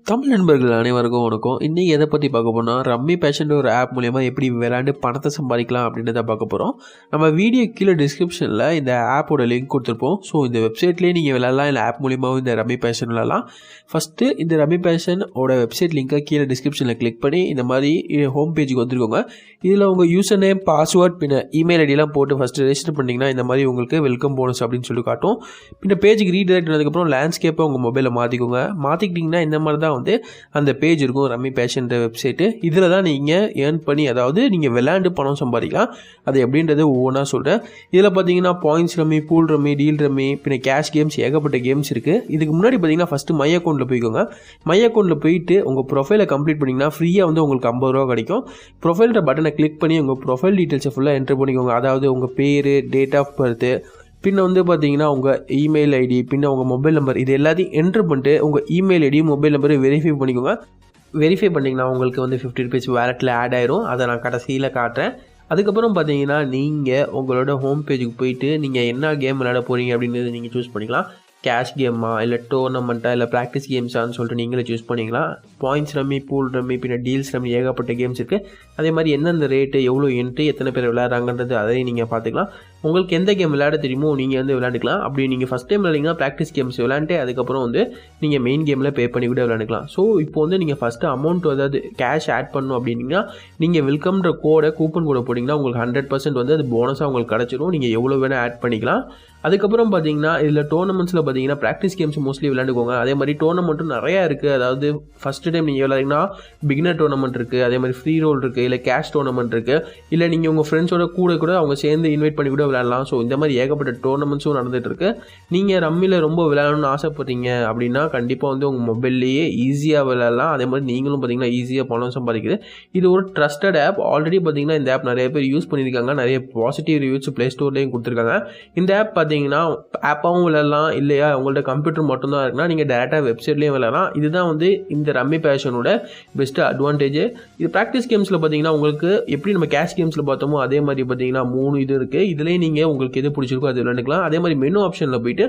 தமிழ் நண்பர்கள் அனைவருக்கும் வணக்கம். இன்றைக்கி எதை பற்றி பார்க்க போனால் ரம்மி பேஷன் ஒரு ஆப் மூலயமா எப்படி விளையாண்டு பணத்தை சம்பாதிக்கலாம் அப்படின்றத பார்க்க போகிறோம். நம்ம வீடியோ கீழே டிஸ்கிரிப்ஷனில் இந்த ஆப்போட லிங்க் கொடுத்துருப்போம். ஸோ இந்த வெப்சைட்லேயே நீங்கள் விளையாடலாம், இல்லை ஆப் மூலியமாகவும் இந்த ரம்மி பேஷன் விளையாடலாம். ஃபஸ்ட்டு இந்த ரம்மி பேஷனோட வெப்சைட் லிங்க்கை கீழே டிஸ்கிரிப்ஷனில் கிளிக் பண்ணி இந்த மாதிரி ஹோம் பேஜுக்கு வந்துருக்கோங்க. இதில் உங்கள் யூசர் நேம், பாஸ்வேர்ட், பின்ன இமெயில் ஐடியெலாம் போட்டு ஃபஸ்ட்டு ரெஜிஸ்டர் பண்ணிங்கன்னா இந்த மாதிரி உங்களுக்கு வெல்கம் போனஸ் அப்படின்னு சொல்லி காட்டும். பின்ன பேஜுக்கு ரீடைரக்ட் பண்ணதுக்கப்புறம் லேண்ட்ஸ்கேப்பை உங்கள் மொபைலில் மாற்றிக்கோங்க. மாற்றிக்கிட்டிங்கன்னா இந்த மாதிரி தான் வந்து அந்த பேஜ் இருக்கும். ரம்மி பேஷன்ற வெப்சைட்டு இதில் தான் நீங்கள் ஏர்ன் பண்ணி, அதாவது நீங்கள் விளையாண்டு பணம் சம்பாதிக்கலாம். அது எப்படின்றது ஒவ்வொன்றா சொல்கிறேன். இதில் பார்த்தீங்கன்னா points rummy, pool rummy, deal rummy, பின்ன கேஷ் கேம்ஸ், ஏகப்பட்ட கேம்ஸ் இருக்குது. இதுக்கு முன்னாடி பார்த்தீங்கன்னா ஃபஸ்ட்டு மை அக்கௌண்ட்டில் போய்க்கோங்க. மை அக்கௌண்ட்டில் போயிட்டு உங்கள் ப்ரொஃபைலை கம்ப்ளீட் பண்ணிங்கன்னா ஃப்ரீயாக வந்து உங்களுக்கு 50 ரூபா கிடைக்கும். ப்ரொஃபைல்ன்ற பட்டனை கிளிக் பண்ணி உங்கள் ப்ரொஃபைல் டீட்டெயில்ஸை ஃபுல்லாக என்ட்ரு பண்ணிக்கோங்க. அதாவது உங்கள் பேர், டேட் ஆஃப் பர்த்து, பின்ன வந்து பார்த்தீங்கன்னா உங்கள் இமெயில் ஐடி, பின்ன உங்கள் மொபைல் நம்பர், இது எல்லாத்தையும் என்ட்ரு பண்ணிட்டு உங்கள் இமெயில் ஐடி, மொபைல் நம்பரை வெரிஃபை பண்ணிக்கோங்க. வெரிஃபை பண்ணிங்கன்னா உங்களுக்கு வந்து 50 ருபீஸ் வேலெட்டில் ஆட் ஆயிரும். அதை நான் கடைசியில் காட்டுறேன். அதுக்கப்புறம் பார்த்தீங்கன்னா நீங்கள் உங்களோட ஹோம் பேஜுக்கு போயிட்டு நீங்கள் என்ன கேம் விளையாட போகிறீங்க அப்படின்றது நீங்கள் சூஸ் பண்ணிக்கலாம். கேஷ் கேமா, இல்லை டோர்னமெண்ட்டா, இல்லை ப்ராக்டிஸ் கேம்ஸான்னு சொல்லிட்டு நீங்களே சூஸ் பண்ணிக்கலாம். பாயிண்ட்ஸ் ரம்மி, பூல் ரம்மி, பின்ன டீல்ஸ் ரம்மி, ஏகப்பட்ட கேம்ஸ் இருக்குது. அதே மாதிரி எந்தெந்த ரேட்டு, எவ்வளோ என்ட்ரி, எத்தனை பேர் விளையாடுறாங்கன்றது அதையும் நீங்கள் பார்த்துக்கலாம். உங்களுக்கு எந்த கேம் விளையாட தெரியுமோ நீங்கள் வந்து விளையாண்டுக்கலாம். அப்படி நீங்கள் ஃபஸ்ட் டைம் விளையாடிங்கன்னா ப்ராக்டிஸ் கேம்ஸ் விளையாண்டு அதுக்கப்புறம் வந்து நீங்கள் மெயின் கேமில் பே பண்ணி கூட விளையாண்டுக்கலாம். ஸோ இப்போ வந்து நீங்கள் ஃபஸ்ட்டு அமௌண்ட் அதாவது கேஷ் ஆட் பண்ணணும் அப்படின்னா நீங்கள் வெல்கம்ன்ற கூப்பன் கோடை போட்டிங்கன்னா உங்களுக்கு 100% வந்து அது போனஸாக உங்களுக்கு கிடச்சிடும். நீங்கள் எவ்வளோ வேணால் ஆட் பண்ணிக்கலாம். அதுக்கப்புறம் பார்த்தீங்கன்னா இதில் டோர்னமெண்ட்ஸில் பார்த்தீங்கன்னா ப்ராக்டிஸ் கேம்ஸ் மோஸ்ட்லி விளையாண்டுக்கோங்க. அதே மாதிரி டோர்னமெண்ட்டும் நிறையா இருக்குது. அதாவது ஃபஸ்ட்டு டைம் நீங்கள் விளையாடிங்கன்னா பிகினர் டோர்னமெண்ட் இருக்குது, அதே மாதிரி ஃப்ரீ ரோல் இருக்குது, இல்லை கேஷ் டோர்னமெண்ட் இருக்குது, இல்லை நீங்கள் உங்கள் ஃப்ரெண்ட்ஸோட கூட அவங்க சேர்ந்து இன்வைட் பண்ணி கூட விளையாடலாம். ஸோ இந்த மாதிரி ஏகப்பட்ட டோர்னமெண்ட்ஸும் நடந்துகிட்ருக்கு. நீங்கள் ரம்மியில் ரொம்ப விளையாடணும்னு ஆசைப்படுறீங்க அப்படின்னா கண்டிப்பாக வந்து உங்கள் மொபைல்லையே ஈஸியாக விளையாடலாம். அதே மாதிரி நீங்களும் பார்த்தீங்கன்னா ஈஸியாக பணம் சம்பாதிக்குது. இது ஒரு ட்ரஸ்டட் ஆப். ஆல்ரெடி பார்த்தீங்கன்னா இந்த ஆப் நிறைய பேர் யூஸ் பண்ணியிருக்காங்க. நிறைய பாசிட்டிவ் ரிவ்யூஸ் ப்ளே ஸ்டோர்லேயும் கொடுத்துருக்காங்க. இந்த ஆப் பார்த்தீங்கன்னா ஆப்பாகவும் விளையாடலாம். இல்லையா உங்கள்ட்ட கம்ப்யூட்டர் மட்டும்தான் இருக்குன்னா நீங்கள் டேரெக்டாக வெப்சைட்லேயும் விளையாடலாம். இதுதான் வந்து இந்த ரம்மி பேஷனோட பெஸ்ட்டு அட்வான்டேஜ். இது ப்ராக்டிஸ் கேம்ஸில் பார்த்தீங்கன்னா உங்களுக்கு எப்படி நம்ம கேஷ் கேம்ஸில் பார்த்தோமோ அதே மாதிரி பார்த்தீங்கன்னா 3 இது இருக்குது. இதுலேயே நீங்கள் உங்களுக்கு எது பிடிச்சிருக்கோ அது விளையாண்டுக்கலாம். அதே மாதிரி மெனு ஆப்ஷனில் போயிட்டு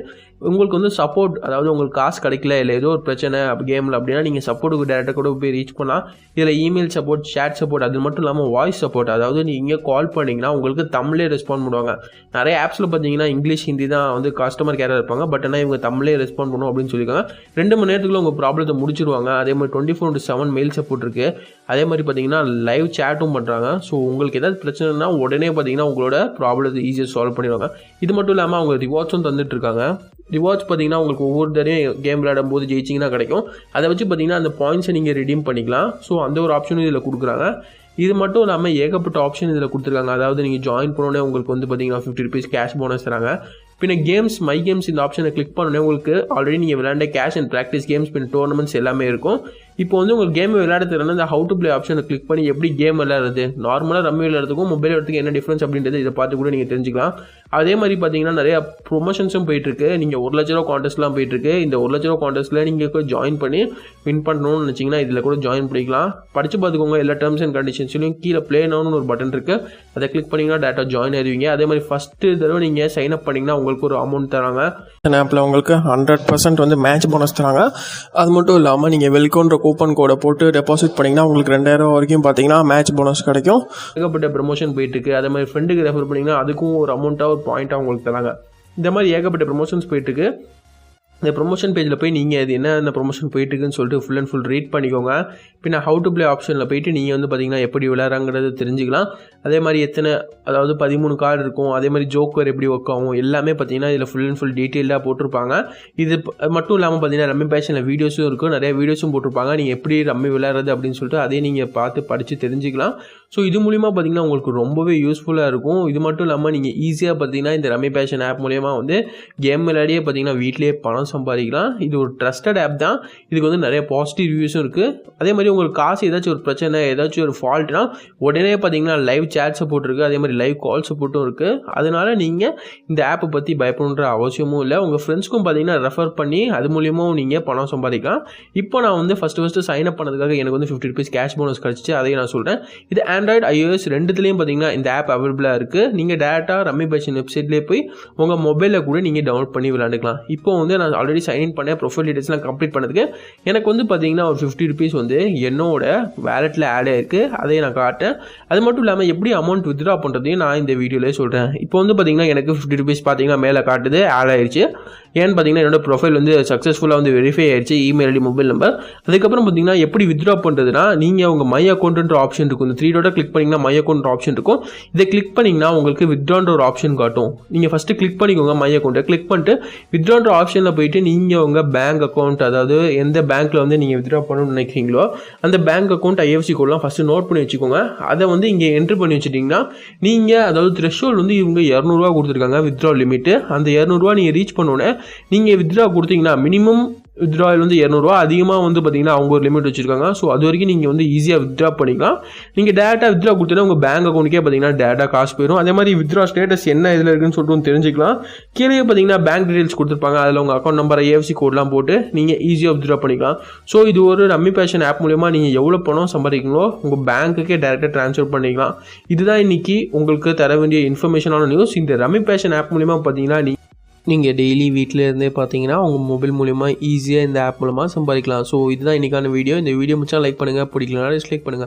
உங்களுக்கு வந்து சப்போர்ட், அதாவது உங்களுக்கு காசு கிடைக்கல, இல்லை ஏதோ ஒரு பிரச்சனை கேமில் அப்படின்னா நீங்கள் சப்போர்ட்டுக்கு டேரெக்டாக கூட போய் ரீச் பண்ணலாம். இதில் இமெயில் சப்போர்ட், சேட் சப்போர்ட், அது மட்டும் இல்லாமல் வாய்ஸ் சப்போர்ட், அதாவது நீங்கள் கால் பண்ணிங்கன்னா உங்களுக்கு தமிழே ரெஸ்பாண்ட் பண்ணுவாங்க. நிறைய ஆப்ஸில் பார்த்தீங்கன்னா இங்கிலீஷ், ஹிந்தி தான் வந்து கஸ்டமர் கேராக இருப்பாங்க. பட் ஆனால் இவங்க தமிழே ரெஸ்பாண்ட் பண்ணுவோம் அப்படின்னு சொல்லியிருக்காங்க. 2 மணி நேரத்துக்குள்ள உங்கள் ப்ராப்ளத்தை முடிச்சிருவாங்க. அதே மாதிரி 24/7 மெயில் சப்போர்ட் இருக்குது. அதே மாதிரி பார்த்தீங்கன்னா லைவ் சேட்டும் பண்ணுறாங்க. ஸோ உங்களுக்கு ஏதாவது பிரச்சனைனா உடனே பார்த்தீங்கன்னா உங்களோட ப்ராப்ளத்தை ஈஸியாக சால்வ் பண்ணிடுவாங்க. இது மட்டும் இல்லாமல் அவங்க ரிவார்ட்ஸும் தந்துட்டு இருக்காங்க. ரிவார்ட்ஸ் பார்த்தீங்கன்னா உங்களுக்கு ஒவ்வொரு தடையும் கேம் விளையாடும் போது ஜெயிச்சிங்கன்னா கிடைக்கும். அதை வச்சு பார்த்தீங்கன்னா அந்த பாயிண்ட்ஸை நீங்கள் ரெடீம் பண்ணிக்கலாம். ஸோ அந்த ஒரு ஆப்ஷனும் இதில் கொடுக்குறாங்க. இது மட்டும் இல்லாமல் ஏகப்பட்ட ஆப்ஷன் இதில் கொடுத்துருக்காங்க. அதாவது நீங்கள் ஜாயின் பண்ணோன்னே உங்களுக்கு வந்து பார்த்தீங்கன்னா 50 ருபீஸ் கேஷ் போனஸ் தராங்க. பின்ன கேம்ஸ், மை கேம்ஸ் இந்த ஆப்ஷனை கிளிக் பண்ணோன்னே உங்களுக்கு ஆல்ரெடி நீங்கள் விளையாண்ட கேஷ் அண்ட் ப்ராக்டிஸ் கேம்ஸ், பின் டோர்னமெண்ட்ஸ் எல்லாமே இருக்கும். இப்போ வந்து உங்களுக்கு கேம் விளையாட தெரியல, இந்த ஹவு டு ப்ளே ஆப்ஷனை கிளிக் பண்ணி எப்படி கேம் விளையாடுறது, நார்மலாக ரம்மி விளையாடுறதுக்கும் மொபைல் விளையாடுறதுக்கு என்ன டிஃப்ரென்ஸ் அப்படின்றது இதை பார்த்து கூட நீங்கள் தெரிஞ்சுக்கலாம். அதே மாதிரி பார்த்தீங்கன்னா நிறையா ப்ரொமோஷன்ஸும் போயிட்டுருக்கு. நீங்கள் 1 லட்ச ரூபா கான்டெஸ்ட்லாம் போயிட்டுருக்கு. இந்த 1 லட்ச ரூபா கான்டெஸ்ட்டில் நீங்கள் ஜாயின் பண்ணி வின் பண்ணணும்னு நினச்சிங்கன்னா இதில் கூட ஜாயின் பண்ணிக்கலாம். படித்து பார்த்துக்கோங்க. எல்லா டேர்ம்ஸ் அண்ட் கண்டிஷன்ஸ்லையும் கீழே ப்ளே நவுன்னு ஒரு பட்டன் இருக்குது. அதை கிளிக் பண்ணிங்கன்னா டேரெக்டாக ஜாயின் ஆயிடுவீங்க. அதே மாதிரி ஃபஸ்ட்டு தடவை நீங்கள் சைன் அப் பண்ணிங்கன்னா உங்களுக்கு ஒரு அமௌண்ட் தராங்க. இந்த ஆப்பில் உங்களுக்கு 100% வந்து மேட்ச் போனஸ் தராங்க. அது மட்டும் இல்லாமல் நீங்கள் வெல்கம்ன்ற கூப்பன் கோடை போட்டு டெபாசிட் பண்ணிங்கன்னா உங்களுக்கு 2000 வரைக்கும் பார்த்தீங்கன்னா மேட்ச் போனஸ் கிடைக்கும். ஏகப்பட்ட ப்ரமோஷன் போயிட்டுருக்கு. அதே மாதிரி ஃப்ரெண்டுக்கு ரெஃபர் பண்ணிங்கன்னா அதுக்கும் ஒரு அமௌண்ட்டாக ஒரு பாயிண்ட்டாக உங்களுக்கு தராங்க. இந்த மாதிரி ஏகப்பட்ட ப்ரமோஷன்ஸ் போயிட்டுருக்கு. இந்த ப்ரொமோஷன் பேஜில் போய் நீங்கள் அது என்ன ப்ரொமோஷன் போயிட்டுருக்குன்னு சொல்லிட்டு ஃபுல் அண்ட் ஃபுல் ரீட் பண்ணிக்கோங்க. பின்ன ஹவு டு ப்ளே ஆப்ஷனில் போயிட்டு நீங்கள் வந்து பார்த்தீங்கன்னா எப்படி விளையாடுறாங்கிறது தெரிஞ்சுக்கலாம். அதே மாதிரி அதாவது 13 கார்டு இருக்கும். அதே மாதிரி ஜோக்கர் எப்படி ஒர்க் ஆகும் எல்லாமே பார்த்தீங்கன்னா இதில் ஃபுல் அண்ட் ஃபுல் டீட்டெயிலாக போட்டிருப்பாங்க. இது மட்டும் இல்லாமல் பார்த்தீங்கன்னா ரம்மி பேஷனில் வீடியோஸும் இருக்கும். நிறைய வீடியோஸும் போட்டிருப்பாங்க. நீங்கள் எப்படி ரம்மி விளையாடுறது அப்படின்னு சொல்லிட்டு அதே நீங்கள் பார்த்து படித்து தெரிஞ்சுக்கலாம். ஸோ இது மூலிமா பார்த்தீங்கன்னா உங்களுக்கு ரொம்பவே யூஸ்ஃபுல்லாக இருக்கும். இது மட்டும் இல்லாமல் நீங்கள் ஈஸியாக பார்த்தீங்கன்னா இந்த ரம்மி பேஷன் ஆப் மூலிமா வந்து கேம் விளையாடியே பார்த்தீங்கன்னா வீட்டிலேயே பணம் சம்பாதிக்கலாம். இது ஒரு ட்ரஸ்டட் ஆப் தான். இதுக்கு வந்து நிறைய பாசிட்டிவ் ரிவ்யூஸும் இருக்குது. அதே மாதிரி உங்களுக்கு காசு ஏதாச்சும் ஒரு பிரச்சனை, ஏதாச்சும் ஒரு ஃபால்ட்னா உடனே பார்த்தீங்கன்னா லைவ் சேட் சப்போர்ட் இருக்குது. அதே மாதிரி லைவ் கால் சப்போர்ட்டும் இருக்குது. அதனால் நீங்கள் இந்த ஆப்பை பற்றி பயப்படணுன்ற அவசியமும் இல்லை. உங்கள் ஃப்ரெண்ட்ஸ்க்கும் பார்த்தீங்கன்னா ரெஃபர் பண்ணி அது மூலியமாக நீங்கள் பணம் சம்பாதிக்கலாம். இப்போ நான் வந்து ஃபஸ்ட்டு சைன் அப் பண்ணதுக்காக எனக்கு வந்து 50 ருபீஸ் கேஷ் போனஸ் கிடச்சிச்சு. அதையும் நான் சொல்கிறேன். இது ஆண்ட்ராய்டு iOS ரெண்டுத்துலேயும் பார்த்தீங்கன்னா இந்த ஆப் அவைலபிளாக இருக்குது. நீங்கள் டேரெக்டாக ரம்மி பேஷன் வெப்சைட்லேயே போய் உங்கள் மொபைலில் கூட நீங்கள் டவுன்லோட் பண்ணி விளையாண்டுக்கலாம். இப்போ வந்து நான் ஆல்ரெடி சைன்இன் பண்ணேன், ப்ரொஃபைல் டீடைல்ஸ்லாம் கம்ப்ளீட் பண்ணதுக்கு எனக்கு வந்து பார்த்தீங்கன்னா ஒரு 50 rupees வந்து என்னோட வேலெட்டில் ஆட் ஆகிருக்கு. அதையே நான் காட்டேன். அது மட்டும் இல்லாமல் எப்படி அமௌண்ட் வித்ட்ரா பண்ணுறதையும் நான் இந்த வீடியோலேயே சொல்கிறேன். இப்போ வந்து பார்த்தீங்கன்னா எனக்கு 50 rupees பார்த்தீங்கன்னா மேலே காட்டுது, ஆட் ஆயிடுச்சு. ஏன்னு பார்த்தீங்கன்னா என்னோட ப்ரொஃபைல் வந்து சக்ஸஸ்ஃபுல்லாக வந்து வெரிஃபை ஆயிடுச்சு, இமெயில் ஐடி மொபைல் நம்பர். அதுக்கப்புறம் பார்த்தீங்கன்னா எப்படி வித்ட்ரா பண்ணுறதுனா நீங்கள் உங்கள் மை அக்கௌண்ட்ன்ற ஆப்ஷன் இருக்கும். இந்த 3 டாட்டை கிளிக் பண்ணிங்கன்னா மை அக்கௌண்ட் ஆப்ஷன் இருக்கும். இதை கிளிக் பண்ணிங்கன்னா உங்களுக்கு வித்ட்ரான்ற ஒரு ஆப்ஷன் காட்டும். நீங்கள் ஃபஸ்ட்டு கிளிக் பண்ணிக்கோங்க, மை அக்கௌண்ட்டை கிளிக் பண்ணிட்டு வித்ட்ரான்ற ஆப்ஷனில் போயிட்டு நீங்கள் உங்கள் பேங்க் அக்கௌண்ட், அதாவது எந்த பேங்க்கில் வந்து நீங்கள் வித்ட்ரா பண்ணணும்னு நினைக்கிறீங்களோ அந்த பேங்க் அக்கௌண்ட் IFSC கோட்லாம் ஃபஸ்ட்டு நோட் பண்ணி வச்சுக்கோங்க. அதை வந்து இங்கே என்ட்ரு பண்ணி வச்சுட்டிங்கன்னா நீங்கள், அதாவது த்ரெஷ்ஹோல்டு வந்து இவங்க 200 கொடுத்துருக்காங்க வித்ட்ரா லிமிட்டு. அந்த 200 நீங்கள் ரீச் பண்ணோன்னே நீங்கள் வித்ட்ரா கொடுத்தீங்கன்னா மினிமம் வித்ட்ராயல் வந்து 200, அதிகமாக வந்து பார்த்தீங்கன்னா அவங்க ஒரு லிமிட் வச்சுருக்காங்க. ஸோ அது வரைக்கும் நீங்கள் வந்து ஈஸியாக வித்ட்ரா பண்ணிக்கலாம். நீங்கள் டேரெக்டாக வித்ட்ரா கொடுத்தீங்கன்னா உங்கள் பேங்க் அக்கௌண்ட்டுக்கே பார்த்தீங்கன்னா டேரெக்டாக காசு போயிடும். அதே மாதிரி வித்ட்ரா ஸ்டேட்டஸ் என்ன இதில் இருக்குன்னு சொல்லிட்டு தெரிஞ்சுக்கலாம். கீழே பார்த்தீங்கன்னா பேங்க் டீடைல்ஸ் கொடுத்துருப்பாங்க, அதில் உங்கள் அக்கௌண்ட் நம்பர் IFSC கோட்லாம் போட்டு நீங்கள் ஈஸியாக வித்ட்ரா பண்ணிக்கலாம். ஸோ இது ஒரு ரம்மி பேஷன் ஆப் மூலிமா நீங்கள் எவ்வளோ பணம் சம்பாதிக்கணும் உங்கள் பேங்க்குக்கே டேரெக்டாக ட்ரான்ஸ்ஃபர் பண்ணிக்கலாம். இதுதான் இன்றைக்கி உங்களுக்கு தர வேண்டிய இன்ஃபர்மேஷனான நியூஸ். இந்த ரம்மி பேஷன் ஆப் மூலிமா பார்த்தீங்கன்னா நீங்கள் டெய்லி வீட்டில் இருந்தே பார்த்தீங்கன்னா உங்கள் மொபைல் மூலிமா ஈஸியாக இந்த ஆப் மூலமாக சம்பாதிக்கலாம். ஸோ இதுதான் இன்றைக்கான வீடியோ. இந்த வீடியோ முடிச்சா லைக் பண்ணுங்கள், பிடிக்கலனா டிஸ்லைக் பண்ணுங்கள்.